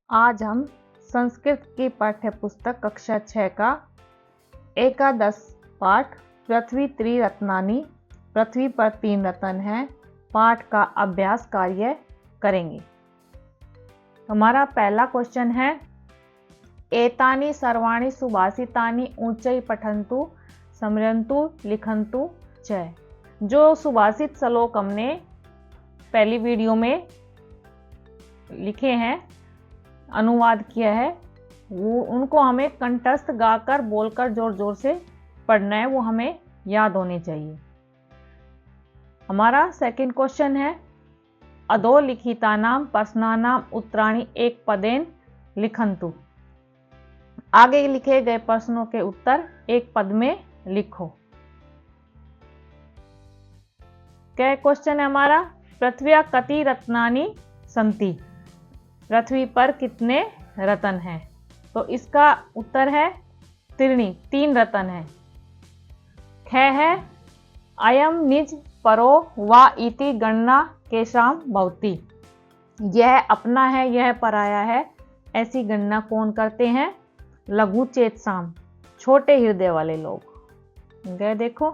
आज हम संस्कृत की पाठ्य पुस्तक कक्षा 6 का एकादश पाठ पृथ्वी त्रिरत्नानि, पृथ्वी पर 3 रत्न हैं, पाठ का अभ्यास कार्य करेंगे। हमारा पहला क्वेश्चन है, एतानि सर्वाणि सुभाषितानि ऊंचै पठन्तु स्मरन्तु लिखन्तु च। जो सुभाषित श्लोक हमने पहली वीडियो में लिखे हैं, अनुवाद किया है, वो उनको हमें कंठस्थ गाकर बोलकर जोर जोर से पढ़ना है, वो हमें याद होने चाहिए। हमारा सेकंड क्वेश्चन है, अधोलिखितानां प्रश्नानां उत्तराणि एक पदेन लिखन्तु। आगे लिखे गए प्रश्नों के उत्तर एक पद में लिखो। क्या क्वेश्चन है हमारा, पृथ्व्या कति रत्नानि सन्ति, पृथ्वी पर कितने रत्न हैं? तो इसका उत्तर है त्रीणि, 3 रत्न है। ख है, अयम निज परो वा इति गणना केशाम भवति। यह अपना है, यह पराया है, ऐसी गणना कौन करते हैं? लघु चेतसाम, छोटे हृदय वाले लोग। गए देखो,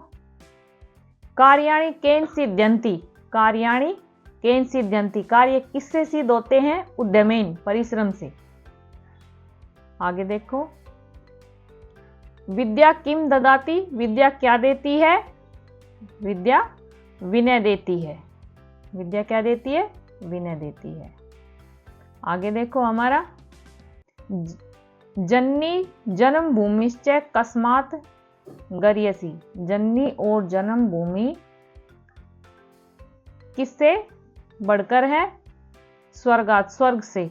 कार्याणि केन सिद्ध्यन्ति, कार्याणि केन सिद्ध्यन्ति, कार्य किससे सिद्ध होते हैं? उद्यमेन, परिश्रम से। आगे देखो, विद्या किम ददाति, विद्या क्या देती है? विद्या विनय देती है। विद्या क्या देती है? विनय देती है। आगे देखो हमारा, जननी जन्म भूमिश्च कस्मात् गर्यसी। जननी और जन्म भूमि किससे बढ़कर है? स्वर्गात, स्वर्ग से।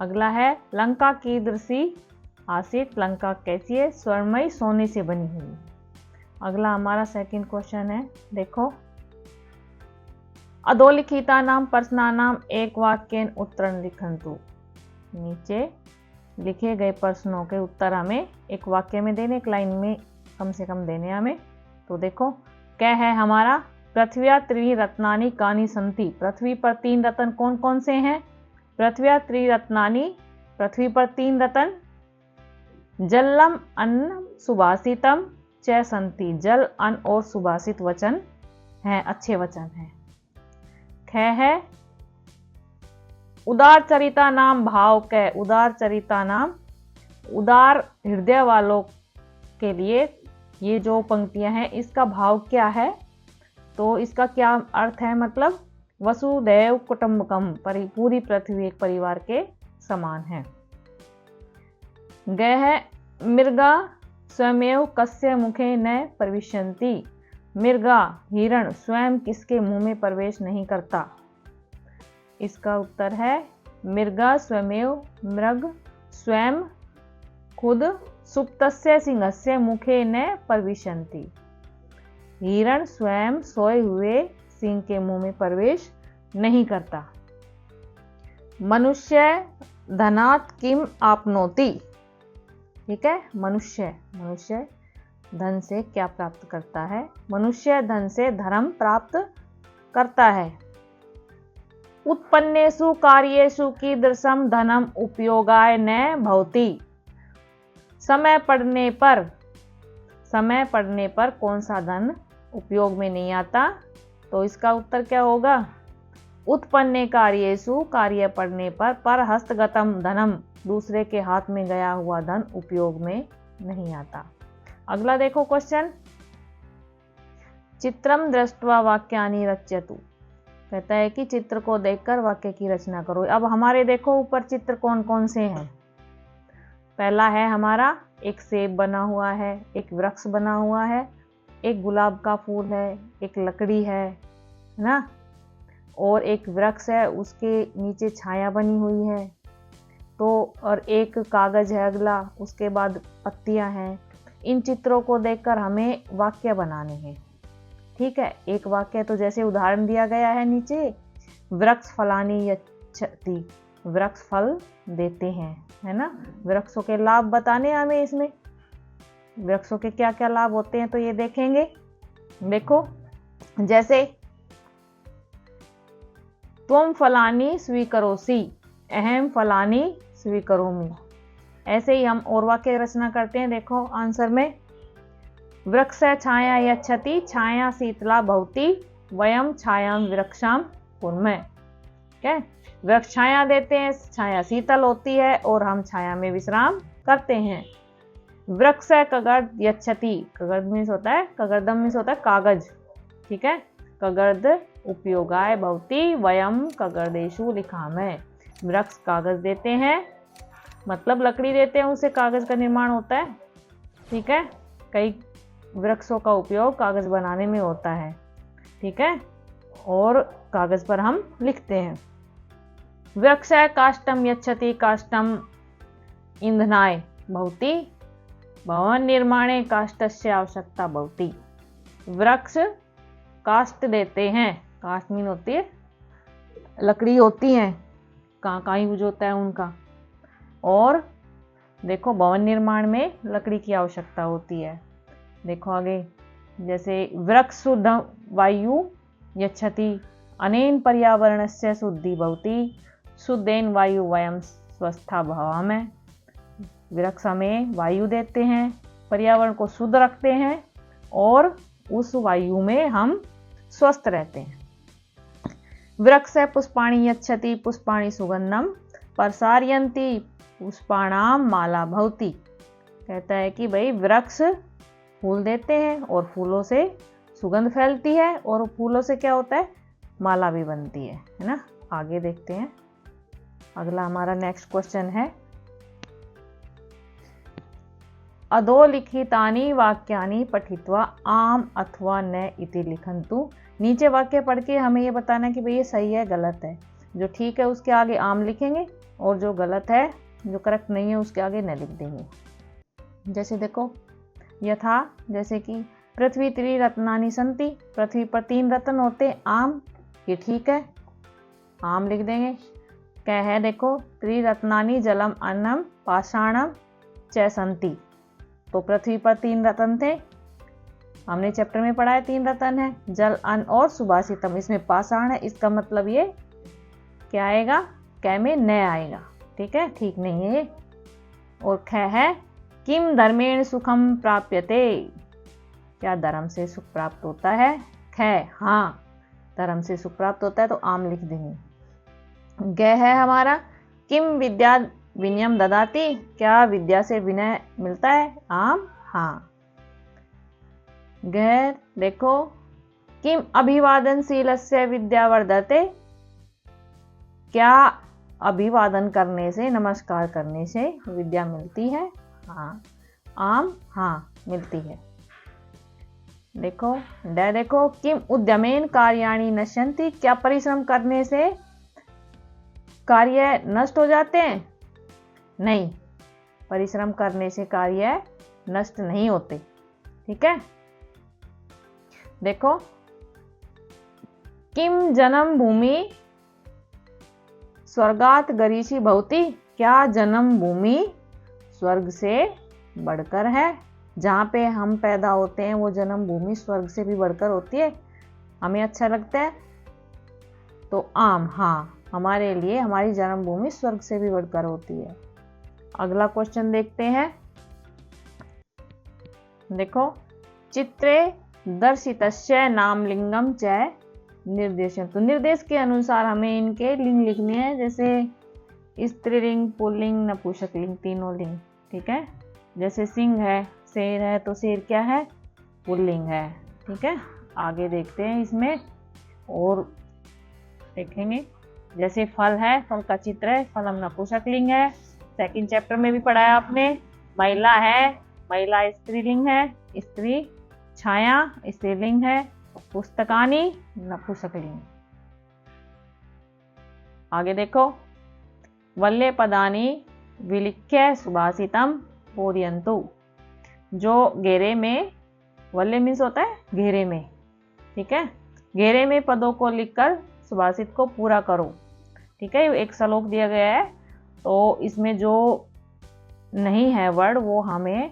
अगला है, लंका कीदृशी आसीत, लंका कैसी है? स्वर्णमयी, सोने से बनी हुई। अगला हमारा सेकंड क्वेश्चन है, देखो, अधोलिखितानां प्रश्नानां एक वाक्येन उत्तरं लिखन्तु। नीचे लिखे गए प्रश्नों के उत्तर हमें एक वाक्य में देने, एक लाइन में कम से कम देने हमें। तो देखो, क्या है हमारा, पृथ्व्या त्रीणि रत्नानि कानि सन्ति। पृथ्वी पर 3 रत्न कौन कौन से हैं? पृथ्व्या त्रिरत्नानि, पृथ्वी पर 3 रत्न, जलम अन्नम सुभाषितम च सन्ति। जल, अन्न और सुभाषित वचन हैं, अच्छे वचन हैं। ख है, उदार चरिता नाम भाव कै। उदार चरिता नाम, उदार हृदय वालों के लिए ये जो पंक्तियां हैं, इसका भाव क्या है? तो इसका क्या अर्थ है? मतलब वसुदैव कुटुंबकम, पूरी पृथ्वी एक परिवार के समान है। गए है, मृगा स्वयमेव कस्य मुखे न प्रविशन्ति। मृगा, हिरण स्वयं किसके मुंह में प्रवेश नहीं करता? इसका उत्तर है, मृगा स्वयमेव, मृग स्वयं खुद, सुप्तस्य सिंहस्य मुखे न प्रविशन्ति। हिरण स्वयं सोए हुए सिंह के मुंह में प्रवेश नहीं करता। मनुष्य धनात् किम आपनोति। ठीक है, मनुष्य धन से क्या प्राप्त करता है? मनुष्य धन से धर्म प्राप्त करता है। उत्पन्नेषु कार्येषु कीदृशं धनम उपयोगाय न भवति। समय पड़ने पर कौन सा धन उपयोग में नहीं आता? तो इसका उत्तर क्या होगा? उत्पन्ने कार्येषु, कार्य पड़ने पर हस्तगतम धनम, दूसरे के हाथ में गया हुआ धन उपयोग में नहीं आता। अगला देखो क्वेश्चन, चित्रम दृष्ट्वा वाक्यानि रचयतु। कहता है कि चित्र को देखकर वाक्य की रचना करो। अब हमारे देखो ऊपर चित्र कौन कौन से हैं। पहला है हमारा, एक सेब बना हुआ है, एक वृक्ष बना हुआ है, एक गुलाब का फूल है, एक लकड़ी है ना, और एक वृक्ष है, उसके नीचे छाया बनी हुई है। तो और एक कागज है अगला, उसके बाद पत्तियां हैं। इन चित्रों को देखकर हमें वाक्य बनाने हैं। ठीक है, एक वाक्य तो जैसे उदाहरण दिया गया है नीचे, वृक्ष फलानि यच्छति, वृक्ष फल देते हैं, है ना। वृक्षों के लाभ बताने हमें, इसमें वृक्षों के क्या क्या लाभ होते हैं तो ये देखेंगे। देखो, जैसे त्वम फलानि स्वीकरोसि, अहम फलानी स्वीकरोमि। ऐसे ही हम और वाक्य रचना करते हैं। देखो आंसर में, वृक्ष छाया यच्छति छाया शीतला भवति वयम छायां वृक्षां कुर्मः। क्या, वृक्ष छाया देते हैं, छाया शीतल होती है और हम छाया में विश्राम करते हैं। वृक्ष कगर्द यच्छति, कगर्द मीन्स होता है, कगर्दम मीन्स होता है कागज, ठीक है। कगर्द उपयोगाय भवति वयम कगर्देशु लिखामः। वृक्ष कागज देते हैं, मतलब लकड़ी देते हैं, उससे कागज का निर्माण होता है, ठीक है। कई वृक्षों का उपयोग कागज बनाने में होता है, ठीक है, और कागज पर हम लिखते हैं। वृक्ष काष्ठम यच्छति काष्ठम ईंधनाय भवति भवन निर्माणे काष्ठस्य आवश्यकता भवति। वृक्ष काष्ठ देते हैं, काष्ठ मीन होती है लकड़ी होती है, कहाँ यूज होता है उनका, और देखो भवन निर्माण में लकड़ी की आवश्यकता होती है। देखो आगे, जैसे वृक्ष शुद्ध वायु यच्छति अनेन पर्यावरणस्य शुद्धि भवति शुद्धेन वायु वयम स्वस्था भवामः। वृक्ष हमें वायु देते हैं, पर्यावरण को शुद्ध रखते हैं और उस वायु में हम स्वस्थ रहते हैं। वृक्ष पुष्पाणि यच्छति पुष्पाणि सुगंधम प्रसारयन्ति पुष्पाणाम माला भवति। कहता है कि भाई वृक्ष फूल देते हैं और फूलों से सुगंध फैलती है और फूलों से क्या होता है, माला भी बनती है ना। आगे देखते हैं, अगला हमारा नेक्स्ट क्वेश्चन है, अधोलिखितानि वाक्यानि पठित्वा आम अथवा न इति लिखन्तु। नीचे वाक्य पढ़ के हमें ये बताना है कि भाई ये सही है गलत है। जो ठीक है उसके आगे आम लिखेंगे और जो गलत है, जो करेक्ट नहीं है, उसके आगे न लिख देंगे। जैसे देखो, यथा, जैसे कि पृथ्वी त्रिरत्नानि सन्ति, पृथ्वी पर 3 रत्न होते, आम, ये ठीक है, आम लिख देंगे। क्या है, देखो, त्रिरत्नानि जलम अन्नम पाषाणम च सन्ति, तो पृथ्वी पर 3 रत्न थे, हमने चैप्टर में पढ़ा है 3 रत्न है, जल, अन्न और सुभाषितम। इसमें पाषाण है, इसका मतलब ये क्या आएगा, कै में न आएगा, ठीक है, ठीक नहीं है। और ख है, किम धर्मेण सुखम प्राप्यते, क्या धर्म से सुख प्राप्त होता है। ख, हाँ, धर्म से सुख प्राप्त होता है, तो आम लिख देंगे। ग है हमारा, किम विद्या विनयम ददाति, क्या विद्या से विनय मिलता है, आम, हाँ। ग, देखो, किम अभिवादनशीलस्य विद्या वर्धते, क्या अभिवादन करने से, नमस्कार करने से विद्या मिलती है, हाँ, आम, हाँ, मिलती है। देखो, देखो, किम उद्यमेन कार्याणि नश्यन्ति, क्या परिश्रम करने से कार्य नष्ट हो जाते हैं, नहीं, परिश्रम करने से कार्य नष्ट नहीं होते, ठीक है। देखो, किम जन्म भूमि स्वर्गात गरीषि भवति, क्या जन्म भूमि स्वर्ग से बढ़कर है, जहाँ पे हम पैदा होते हैं वो जन्म भूमि स्वर्ग से भी बढ़कर होती है, हमें अच्छा लगता है, तो आम, हाँ, हमारे लिए हमारी जन्म भूमि स्वर्ग से भी बढ़कर होती है। अगला क्वेश्चन देखते हैं। देखो, चित्रे दर्शितस्य नामलिंगम च निर्देशन, तो निर्देश के अनुसार हमें इनके लिंग लिखने हैं, जैसे स्त्रीलिंग, पुल्लिंग, नपुंसकलिंग, तीनों लिंग, ठीक है। जैसे सिंह है, शेर है, तो शेर क्या है, पुल्लिंग है, ठीक है। आगे देखते हैं इसमें और देखेंगे, जैसे फल है, फल का चित्र है, फलम नपुंसकलिंग है, सेकंड चैप्टर में भी पढ़ा है आपने। महिला है, महिला स्त्रीलिंग है, स्त्री, छाया स्त्रीलिंग है, पुस्तकानि नपुंसकलिंग। आगे देखो, वल्ले पदानि विलिख्य सुभाषितम बोधयन्तु, जो घेरे में, वल्ले मीन्स होता है घेरे में, ठीक है, घेरे में पदों को लिखकर सुभाषित को पूरा करो, ठीक है। एक श्लोक दिया गया है, तो इसमें जो नहीं है वर्ड वो हमें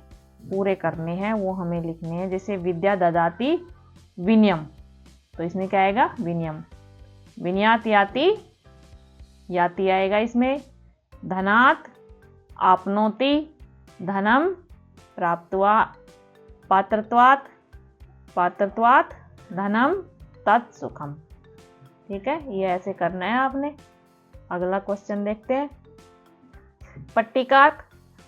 पूरे करने हैं, वो हमें लिखने हैं। जैसे विद्या ददाति विनयम, तो इसमें क्या आएगा, विनयम। विनयात याति, याति आएगा इसमें। धनात् आपनोति धनम, प्राप्त्वा पात्रत्वात् पात्रत्वात् धनम तत् सुखम। ठीक है, ये ऐसे करना है आपने। अगला क्वेश्चन देखते हैं। पट्टिकात्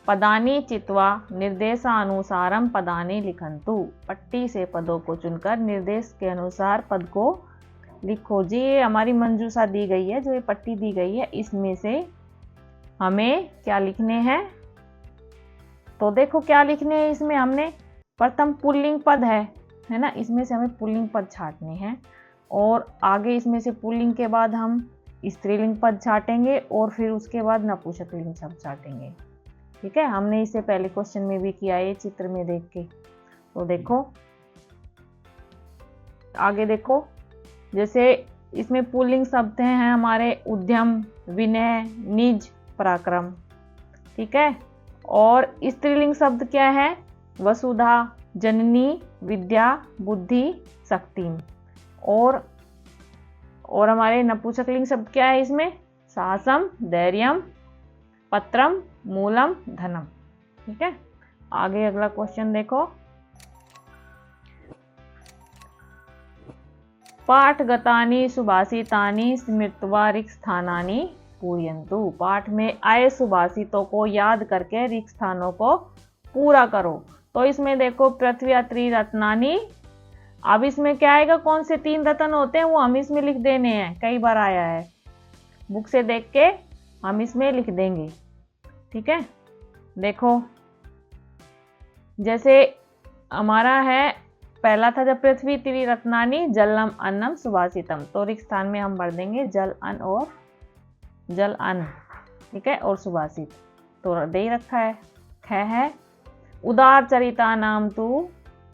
पदानि चित्वा निर्देशानुसारम पदानि लिखन्तु। पट्टी से पदों को चुनकर निर्देश के अनुसार पद को लिखो जी। ये हमारी मंजूषा दी गई है, जो ये पट्टी दी गई है, इसमें से हमें क्या लिखने हैं। तो देखो क्या लिखने हैं इसमें। हमने प्रथम पुल्लिंग पद है ना, इसमें से हमें पुल्लिंग पद छांटने हैं, और आगे इसमें से पुल्लिंग के बाद हम स्त्रीलिंग पद छाटेंगे, और फिर उसके बाद नपुंसकलिंग शब्द छाटेंगे। ठीक है, हमने इसे पहले क्वेश्चन में भी किया है चित्र में देख के। तो देखो आगे देखो, जैसे इसमें पुल्लिंग शब्द हैं हमारे उद्यम, विनय, निज, पराक्रम। ठीक है, और स्त्रीलिंग शब्द क्या है। वसुधा, जननी, विद्या, बुद्धि, शक्ति। और हमारे नपुंसकलिंग शब्द क्या है इसमें। साहसम, धैर्यम, पत्रम, मूलम, धनम। ठीक है, आगे अगला क्वेश्चन देखो। पाठगतानि सुभाषितानि स्मृत्वा रिक्तस्थानानि पूरयन्तु। पाठ में आए सुभाषितों को याद करके रिक्त स्थानों को पूरा करो। तो इसमें देखो पृथ्वी त्रिरत्नानि। अब इसमें क्या आएगा, कौन से 3 रत्न होते हैं वो हम इसमें लिख देने हैं। कई बार आया है, बुक से देख के हम इसमें लिख देंगे। ठीक है, देखो जैसे हमारा है पहला था जब पृथ्वी त्रिरत्नानि जलम अन्नम सुभाषितम, तो रिक्त स्थान में हम भर देंगे जल अन्न और जल अन्न। ठीक है, और सुभाषित तो दे रखा है। ख है उदार चरिता नाम तू।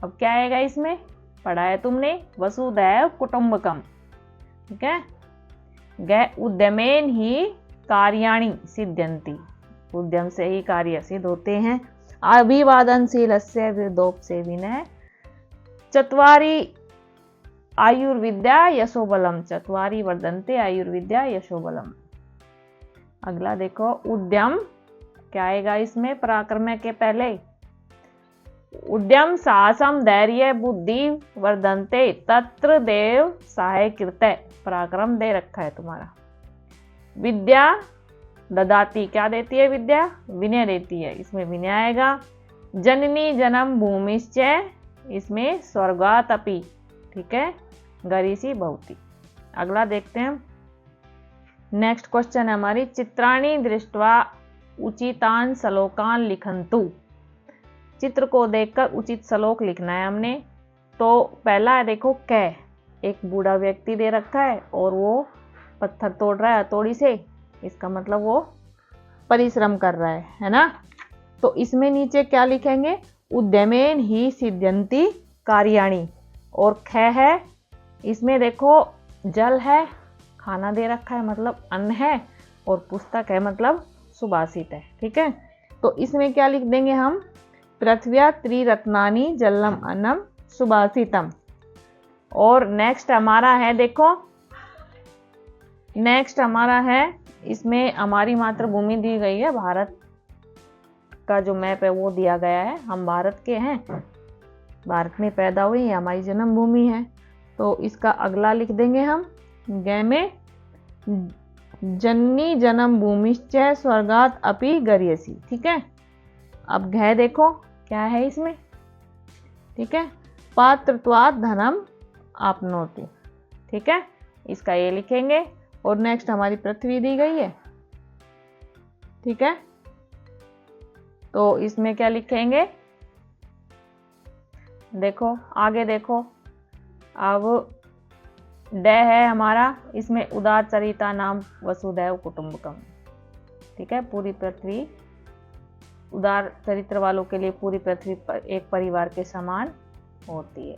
अब क्या आएगा इसमें, पढ़ा है तुमने, वसुधैव कुटुंबकम। ठीक है, ग उद्यमेन ही कार्याणि सिद्ध्यन्ति। उद्यम से ही कार्य सिद्ध होते हैं। अभिवादनशीलस्य विदोप्से विनय। चत्वारि आयुर्विद्या यशोबलम। चत्वारि वर्धन्ते आयुर्विद्या यशोबलम। अगला देखो उद्यम क्या आएगा इसमें, पराक्रम के पहले उद्यम, साहसम, धैर्य, बुद्धि वर्धन्ते तत्र देव सहाय कृत्य। पराक्रम दे रखा है तुम्हारा। विद्या ददाती, क्या देती है विद्या, विनय देती है, इसमें विनय आएगा। जननी जन्म भूमिश्चय, इसमें स्वर्गात अपि। ठीक है, गरीसी भवती। अगला देखते हैं। नेक्स्ट क्वेश्चन है हमारी चित्राणि दृष्ट्वा उचितान श्लोकान लिखन्तु। चित्र को देखकर उचित श्लोक लिखना है हमने। तो पहला है देखो कै, एक बूढ़ा व्यक्ति दे रखा है और वो पत्थर तोड़ रहा है हथौड़ी से, इसका मतलब वो परिश्रम कर रहा है ना। तो इसमें नीचे क्या लिखेंगे, उद्यमेन ही सिद्ध्यन्ति कार्याणि। और ख है, इसमें देखो जल है, खाना दे रखा है मतलब अन्न है, और पुस्तक है मतलब सुभाषित है। ठीक है, तो इसमें क्या लिख देंगे हम, पृथ्व्या त्रिरत्नानि जलम अन्नम सुभाषितम। और नेक्स्ट हमारा है देखो, नेक्स्ट हमारा है, इसमें हमारी मातृभूमि दी गई है, भारत का जो मैप है वो दिया गया है। हम भारत के हैं, भारत में पैदा हुई है, हमारी जन्मभूमि है। तो इसका अगला लिख देंगे हम, ग में जननी जन्म भूमिश्चय स्वर्गात अपि गरीयसी। ठीक है, अब घ देखो क्या है इसमें। ठीक है, पात्रत्वात् धनम आपनोति। ठीक है, इसका ये लिखेंगे। और नेक्स्ट हमारी पृथ्वी दी गई है। ठीक है, तो इसमें क्या लिखेंगे, देखो आगे देखो। अब ड है हमारा, इसमें उदार चरिता नाम वसुधैव कुटुंबकम। ठीक है, पूरी पृथ्वी, उदार चरित्र वालों के लिए पूरी पृथ्वी एक परिवार के समान होती है।